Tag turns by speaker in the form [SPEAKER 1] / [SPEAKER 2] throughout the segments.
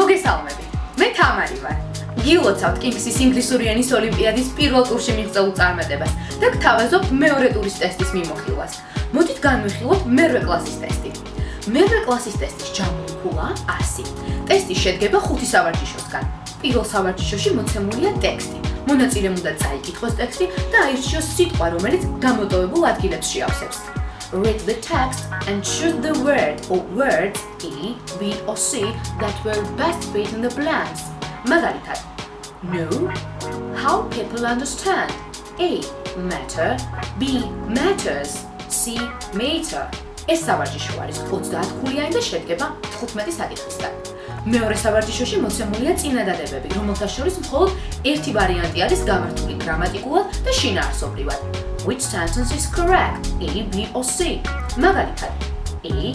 [SPEAKER 1] მოგესალმებით. მე თამარი ვარ. გილოცავთ King's-ის ინგლისური ენის ოლიმპიადის პირველ ტურში მიღწეულ წარმატებას და გთავაზობთ მეორე ტურის ტესტის მიმოხილვას. მოდით განვიხილოთ მერვე კლასის ტესტი. მერვე კლასის ტესტის ჯამური ფულა 100. ტესტი შედგება 5 სავარჯიშოსგან. პირველ სავარჯიშოში მოცემულია ტექსტი. მონაწილემ უნდა წაიკითხოს ტექსტი და აირჩიოს სიტყვა, რომელიც გამოტოვებულ ადგილებს შეავსებს. Read the text and choose the word or words A, B or C that will best fit in the blanks. მაგალითად, know how people understand. A. Matter. B. Matters. C. Matter. ეს სავარჯიშო არის 30 ქულიანი და შედგება 15 საკითხისგან. მეორე სავარჯიშოში მოცემულია წინადადებები, რომელთა შორის მხოლოდ ერთი ვარიანტი არის გამართული გრამატიკულად და შინაარსობრივად. Which sentence is correct? A, B or C? მაგალითად, A.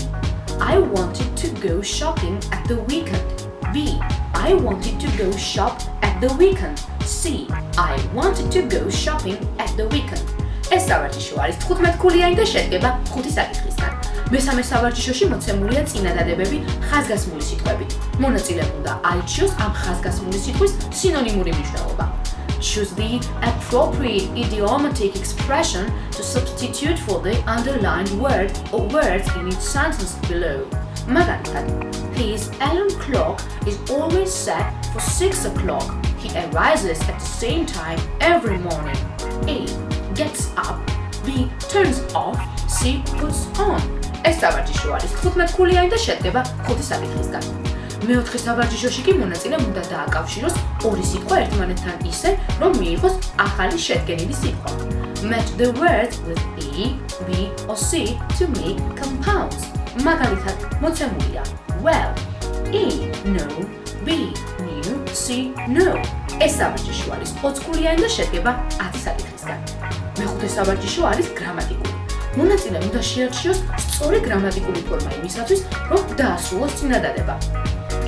[SPEAKER 1] I wanted to go shopping at the weekend. B. I wanted to go shop at the weekend. C. I wanted to go shopping at the weekend. ეს სავარჯიშო არის 15 ქულიანი და შედგება 5 საკითხისგან. მესამე სავარჯიშოში მოცემულია წინადადებები ხაზგასმული სიტყვებით. მონაწილემ უნდა აირჩიოს ამ ხაზგასმული სიტყვის სინონიმური მნიშვნელობა. Choose the appropriate idiomatic expression to substitute for the underlined word or words in each sentence below. მაგალითად, his alarm clock is always set for 6 o'clock. He arises at the same time every morning. A. Gets up. B. Turns off. C. Puts on. ეს სავარჯიშო არის 15 ქულიანი და შედგება 5 საკითხისგან. მეოთხე სავარჯიშოში კი მონაწილემ უნდა დააკავშიროს ორი სიტყვა ერთმანეთთან ისე, რომ მიიღოს ახალი შედგენილი სიტყვა. Match the words with A, B or C to make compounds. მაგალითად, მოცემულია well, A. No, B. New, C. No. ეს სავარჯიშო არის 20 ქულიანი და შედგება 10 საკითხისგან. მეხუთე სავარჯიშო არის გრამატიკული. მონაწილემ უნდა შეარჩიოს სწორი გრამატიკული ფორმა იმისათვის, რომ დაასრულოს წინადადება.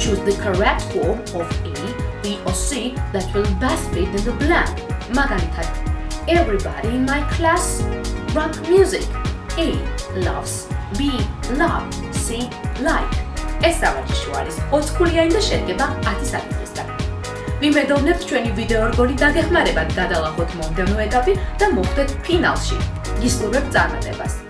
[SPEAKER 1] Choose the correct form of A, B or C that will best fit in the blank. მაგალითად, everybody in my class rock music. A. Loves. B. Love. C. Like. ეს სავარჯიშო არის 20 ქულიანი და შედგება 10 საკითხისგან. ვიმედოვნებთ ჩვენი ვიდეო რგოლი დაგეხმარებათ, გადალახოთ მომდევნო ეტაპი და მოხვდეთ ფინალში. გისურვებთ წარმატებას.